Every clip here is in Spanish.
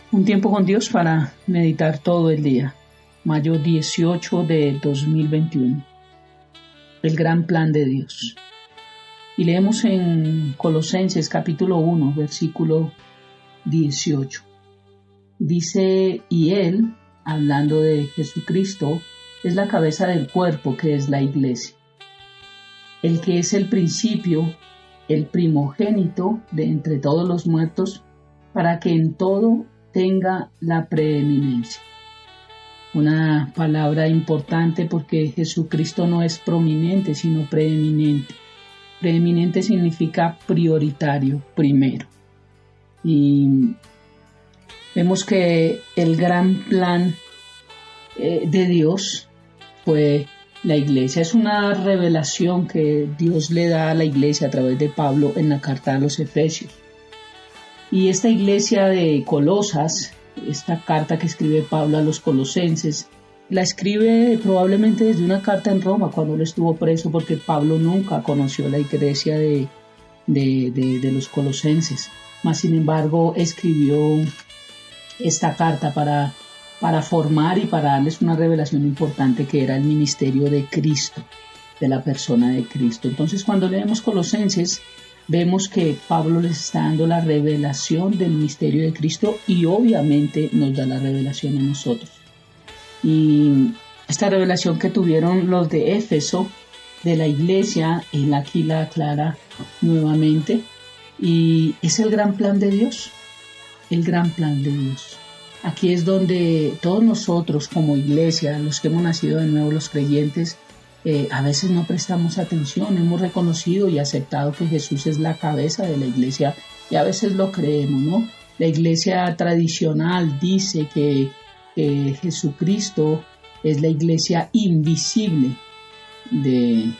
Un tiempo con Dios para meditar todo el día. Mayo 18 de 2021. El gran plan de Dios. Y leemos en Colosenses capítulo 1, versículo 18. Dice, y Él, hablando de Jesucristo, es la cabeza del cuerpo que es la iglesia. El que es el principio, el primogénito de entre todos los muertos, para que en todo tenga la preeminencia. Una palabra importante porque Jesucristo no es prominente, sino preeminente. Preeminente significa prioritario, primero. Y vemos que el gran plan de Dios fue la iglesia. Es una revelación que Dios le da a la iglesia a través de Pablo en la carta a los Efesios. Y esta iglesia de Colosas, esta carta que escribe Pablo a los colosenses, la escribe probablemente desde una carta en Roma cuando él estuvo preso, porque Pablo nunca conoció la iglesia de los colosenses. Mas sin embargo escribió esta carta para formar y para darles una revelación importante que era el ministerio de Cristo, de la persona de Cristo. Entonces cuando leemos Colosenses, vemos que Pablo les está dando la revelación del misterio de Cristo y obviamente nos da la revelación a nosotros. Y esta revelación que tuvieron los de Éfeso, de la iglesia, él aquí la aclara nuevamente. Y es el gran plan de Dios, el gran plan de Dios. Aquí es donde todos nosotros como iglesia, los que hemos nacido de nuevo, los creyentes, a veces no prestamos atención, hemos reconocido y aceptado que Jesús es la cabeza de la iglesia y a veces lo creemos, ¿no? La iglesia tradicional dice que Jesucristo es la iglesia invisible de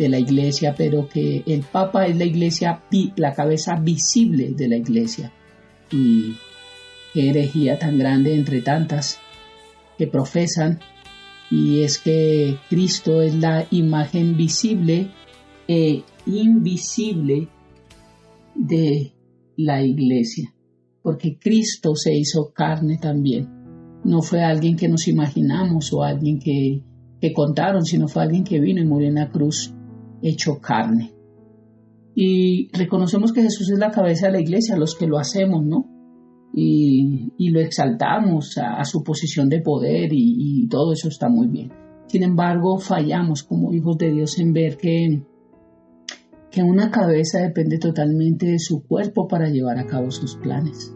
la iglesia, pero que el Papa es la iglesia, la cabeza visible de la iglesia. Y qué herejía tan grande entre tantas que profesan. Y es que Cristo es la imagen visible e invisible de la iglesia, porque Cristo se hizo carne también. No fue alguien que nos imaginamos o alguien que contaron, sino fue alguien que vino y murió en la cruz hecho carne. Y reconocemos que Jesús es la cabeza de la iglesia, los que lo hacemos, ¿no? Y lo exaltamos a su posición de poder y todo eso está muy bien. Sin embargo, fallamos como hijos de Dios en ver que una cabeza depende totalmente de su cuerpo para llevar a cabo sus planes.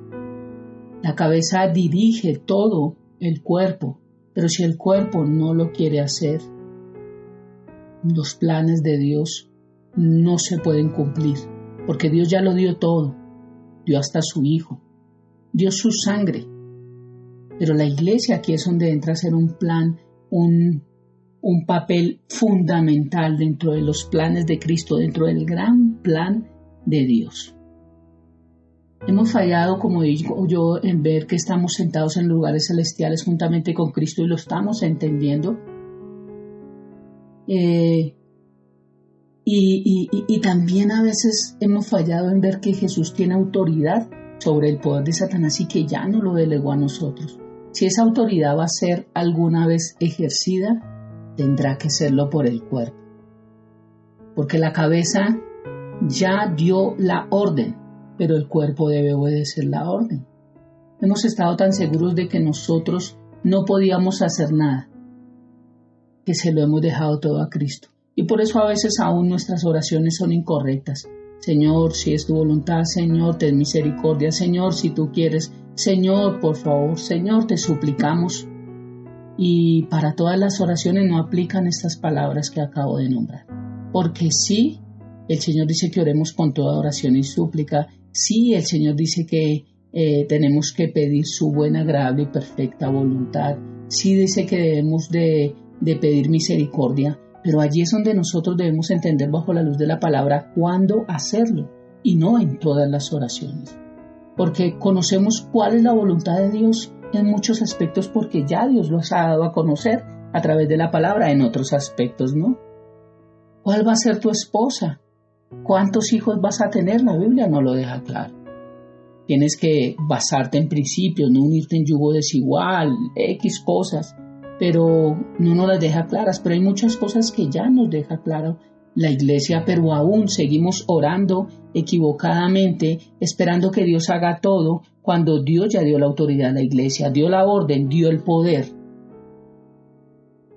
La cabeza dirige todo el cuerpo, pero si el cuerpo no lo quiere hacer, los planes de Dios no se pueden cumplir, porque Dios ya lo dio todo, dio hasta su Hijo, dio su sangre, pero la iglesia aquí es donde entra a ser un plan, un papel fundamental dentro de los planes de Cristo, dentro del gran plan de Dios. Hemos fallado, como digo yo, en ver que estamos sentados en lugares celestiales juntamente con Cristo y lo estamos entendiendo. Y también a veces hemos fallado en ver que Jesús tiene autoridad sobre el poder de Satanás y que ya no lo delegó a nosotros. Si esa autoridad va a ser alguna vez ejercida, tendrá que serlo por el cuerpo. Porque la cabeza ya dio la orden, pero el cuerpo debe obedecer la orden. Hemos estado tan seguros de que nosotros no podíamos hacer nada, que se lo hemos dejado todo a Cristo. Y por eso a veces aún nuestras oraciones son incorrectas. Señor, si es tu voluntad, Señor, ten misericordia, Señor, si tú quieres, Señor, por favor, Señor, te suplicamos. Y para todas las oraciones no aplican estas palabras que acabo de nombrar. Porque sí, el Señor dice que oremos con toda oración y súplica. Sí, el Señor dice que tenemos que pedir su buena, agradable y perfecta voluntad. Sí dice que debemos de pedir misericordia. Pero allí es donde nosotros debemos entender bajo la luz de la palabra cuándo hacerlo y no en todas las oraciones. Porque conocemos cuál es la voluntad de Dios en muchos aspectos porque ya Dios los ha dado a conocer a través de la palabra en otros aspectos, ¿no? ¿Cuál va a ser tu esposa? ¿Cuántos hijos vas a tener? La Biblia no lo deja claro. tienes que basarte en principios, no unirte en yugo desigual, X cosas, pero no nos las deja claras. Pero hay muchas cosas que ya nos deja claro la iglesia, pero aún seguimos orando equivocadamente, esperando que Dios haga todo, cuando Dios ya dio la autoridad a la iglesia, dio la orden, dio el poder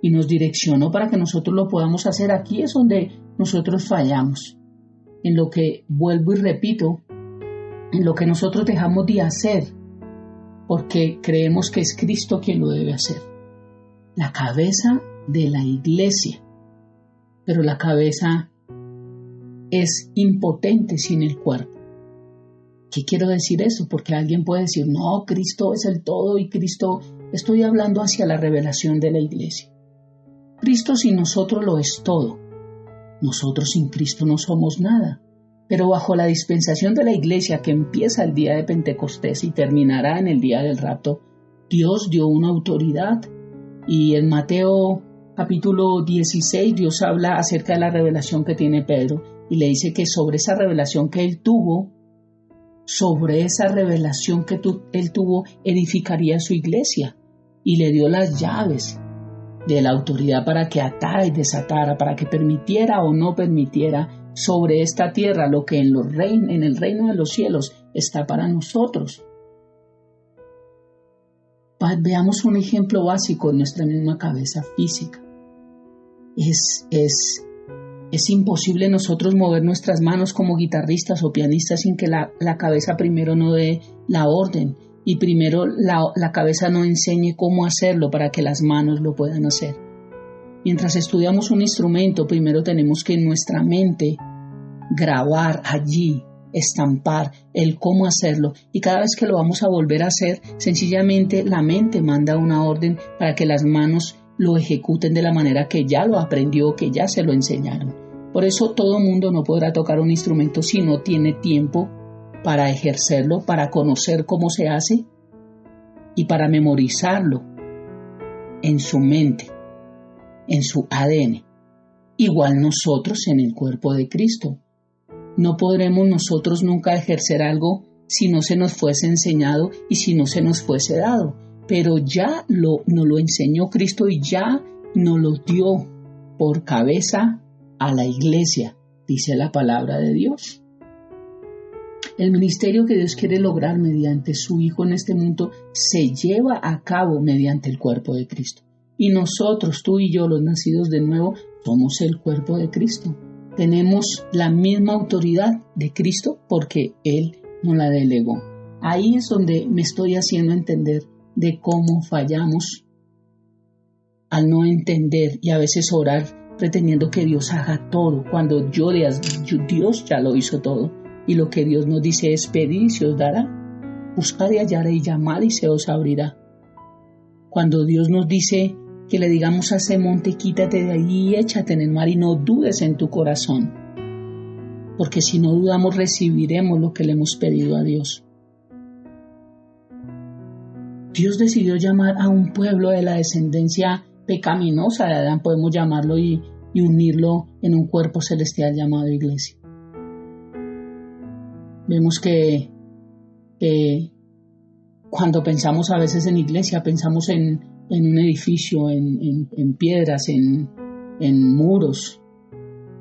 y nos direccionó para que nosotros lo podamos hacer. Aquí es donde nosotros fallamos, en lo que, vuelvo y repito, en lo que nosotros dejamos de hacer, porque creemos que es Cristo quien lo debe hacer. La cabeza de la iglesia, pero la cabeza es impotente sin el cuerpo. ¿Qué quiero decir eso? Porque alguien puede decir, no, Cristo es el todo y Cristo, estoy hablando hacia la revelación de la iglesia. Cristo sin nosotros lo es todo. Nosotros sin Cristo no somos nada. Pero bajo la dispensación de la iglesia que empieza el día de Pentecostés y terminará en el día del rapto, Dios dio una autoridad. Y en Mateo capítulo 16 Dios habla acerca de la revelación que tiene Pedro y le dice que sobre esa revelación que él tuvo, sobre esa revelación que él tuvo, edificaría su iglesia y le dio las llaves de la autoridad para que atara y desatara, para que permitiera o no permitiera sobre esta tierra lo que en el reino de los cielos está para nosotros. Veamos un ejemplo básico en nuestra misma cabeza física. Es imposible nosotros mover nuestras manos como guitarristas o pianistas sin que la cabeza primero no dé la orden y primero la cabeza no enseñe cómo hacerlo para que las manos lo puedan hacer. Mientras estudiamos un instrumento, primero tenemos que en nuestra mente grabar allí, estampar el cómo hacerlo, y cada vez que lo vamos a volver a hacer, sencillamente la mente manda una orden para que las manos lo ejecuten de la manera que ya lo aprendió, que ya se lo enseñaron. Por eso todo mundo no podrá tocar un instrumento si no tiene tiempo para ejercerlo, para conocer cómo se hace y para memorizarlo en su mente, en su ADN. Igual nosotros en el cuerpo de Cristo. No podremos nosotros nunca ejercer algo si no se nos fuese enseñado y si no se nos fuese dado. Pero ya nos lo enseñó Cristo y ya nos lo dio por cabeza a la iglesia, dice la palabra de Dios. El ministerio que Dios quiere lograr mediante su Hijo en este mundo se lleva a cabo mediante el cuerpo de Cristo. Y nosotros, tú y yo, los nacidos de nuevo, somos el cuerpo de Cristo. Tenemos la misma autoridad de Cristo porque Él nos la delegó. Ahí es donde me estoy haciendo entender de cómo fallamos al no entender y a veces orar pretendiendo que Dios haga todo, cuando Dios ya lo hizo todo. Y lo que Dios nos dice es: pedid y se os dará, buscad y hallaréis, llamad y se os abrirá. Cuando Dios nos dice que le digamos a ese monte: quítate de allí y échate en el mar, y no dudes en tu corazón, porque si no dudamos recibiremos lo que le hemos pedido a Dios. Dios decidió llamar a un pueblo de la descendencia pecaminosa de Adán, podemos llamarlo, y unirlo en un cuerpo celestial llamado iglesia. Vemos que cuando pensamos a veces en iglesia, pensamos en un edificio, en piedras, en muros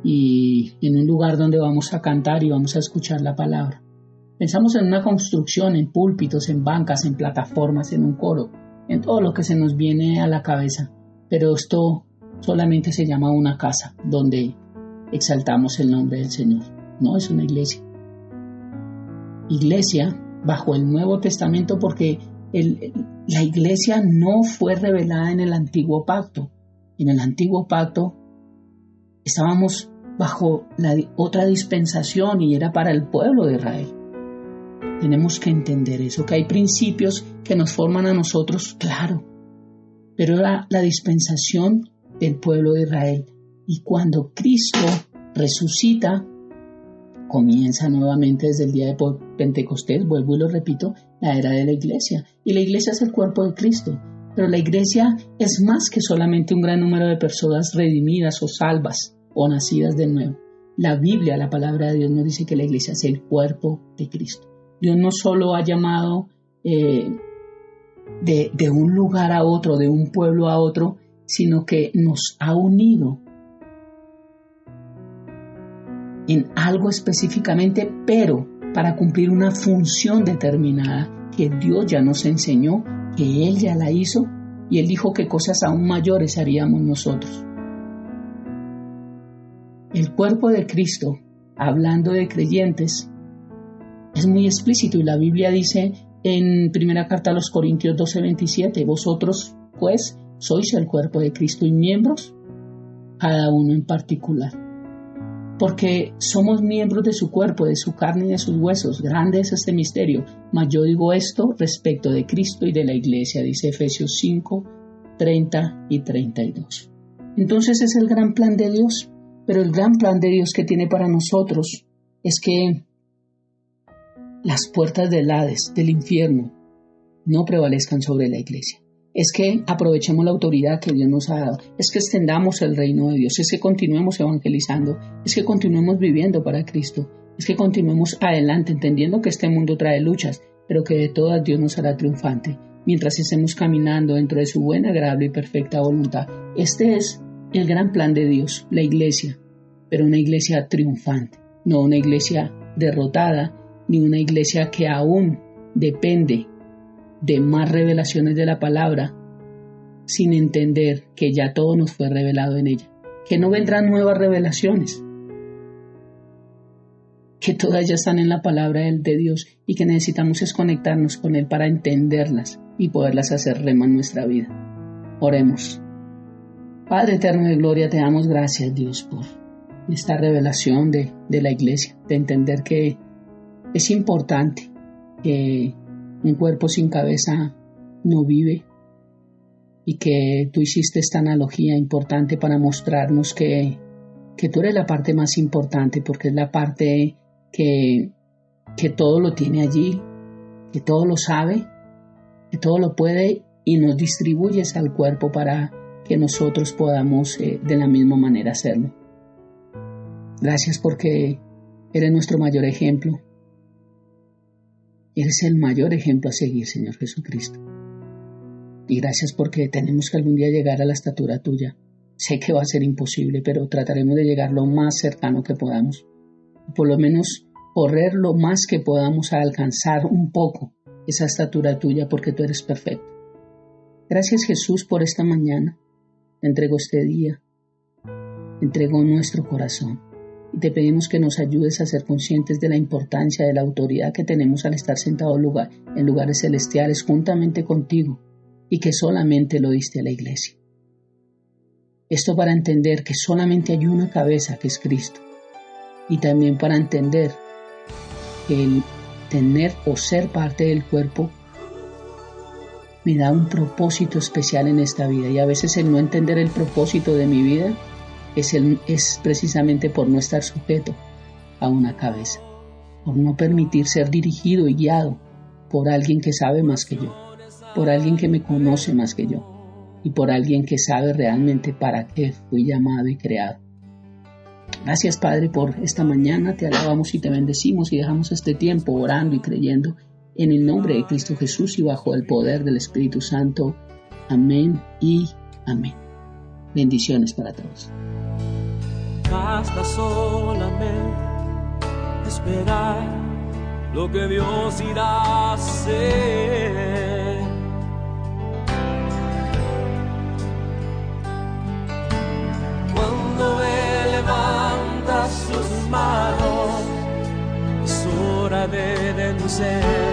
y en un lugar donde vamos a cantar y vamos a escuchar la palabra. Pensamos en una construcción, en púlpitos, en bancas, en plataformas, en un coro, en todo lo que se nos viene a la cabeza. Pero esto solamente se llama una casa donde exaltamos el nombre del Señor. No es una iglesia. Iglesia bajo el Nuevo Testamento, porque la iglesia no fue revelada en el Antiguo Pacto. En el Antiguo Pacto estábamos bajo la otra dispensación y era para el pueblo de Israel. Tenemos que entender eso, que hay principios que nos forman a nosotros, claro, pero era la dispensación del pueblo de Israel. Y cuando Cristo resucita, comienza nuevamente desde el día de Pentecostés, vuelvo y lo repito, la era de la iglesia. Y la iglesia es el cuerpo de Cristo. Pero la iglesia es más que solamente un gran número de personas redimidas o salvas o nacidas de nuevo. La Biblia, la palabra de Dios, nos dice que la iglesia es el cuerpo de Cristo. Dios no solo ha llamado de un lugar a otro, de un pueblo a otro, sino que nos ha unido en algo específicamente, pero para cumplir una función determinada que Dios ya nos enseñó, que Él ya la hizo, y Él dijo que cosas aún mayores haríamos nosotros. El cuerpo de Cristo, hablando de creyentes, es muy explícito, y la Biblia dice en primera carta a los Corintios 12:27, vosotros pues sois el cuerpo de Cristo y miembros, cada uno en particular. Porque somos miembros de su cuerpo, de su carne y de sus huesos. Grande es este misterio. Mas yo digo esto respecto de Cristo y de la iglesia, dice Efesios 5, 30 y 32. Entonces es el gran plan de Dios, pero el gran plan de Dios que tiene para nosotros es que las puertas del Hades, del infierno, no prevalezcan sobre la iglesia. Es que aprovechemos la autoridad que Dios nos ha dado, es que extendamos el reino de Dios, es que continuemos evangelizando, es que continuemos viviendo para Cristo, es que continuemos adelante entendiendo que este mundo trae luchas, pero que de todas Dios nos hará triunfante, mientras estemos caminando dentro de su buena, agradable y perfecta voluntad. Este es el gran plan de Dios, la iglesia, pero una iglesia triunfante, no una iglesia derrotada, ni una iglesia que aún depende de más revelaciones de la palabra, sin entender que ya todo nos fue revelado en ella, que no vendrán nuevas revelaciones, que todas ya están en la palabra de Dios y que necesitamos es conectarnos con Él para entenderlas y poderlas hacer rema en nuestra vida. Oremos. Padre eterno de gloria, te damos gracias, Dios, por esta revelación de la iglesia, de entender que es importante que un cuerpo sin cabeza no vive, y que tú hiciste esta analogía importante para mostrarnos que tú eres la parte más importante, porque es la parte que todo lo tiene allí, que todo lo sabe, que todo lo puede, y nos distribuyes al cuerpo para que nosotros podamos de la misma manera hacerlo. Gracias porque eres nuestro mayor ejemplo. Eres el mayor ejemplo a seguir, Señor Jesucristo. Y gracias porque tenemos que algún día llegar a la estatura tuya. Sé que va a ser imposible, pero trataremos de llegar lo más cercano que podamos. Por lo menos correr lo más que podamos a alcanzar un poco esa estatura tuya, porque tú eres perfecto. Gracias, Jesús, por esta mañana. Te entrego este día. Te entrego nuestro corazón. Y te pedimos que nos ayudes a ser conscientes de la importancia de la autoridad que tenemos al estar sentados en lugares celestiales juntamente contigo, y que solamente lo diste a la iglesia. Esto para entender que solamente hay una cabeza, que es Cristo, y también para entender que el tener o ser parte del cuerpo me da un propósito especial en esta vida, y a veces el no entender el propósito de mi vida es precisamente por no estar sujeto a una cabeza, por no permitir ser dirigido y guiado por alguien que sabe más que yo, por alguien que me conoce más que yo, y por alguien que sabe realmente para qué fui llamado y creado. Gracias, Padre, por esta mañana. Te alabamos y te bendecimos, y dejamos este tiempo orando y creyendo en el nombre de Cristo Jesús y bajo el poder del Espíritu Santo. Amén y amén. Bendiciones para todos. Basta solamente esperar lo que Dios irá a hacer. Cuando Él levanta sus manos, es hora de vencer.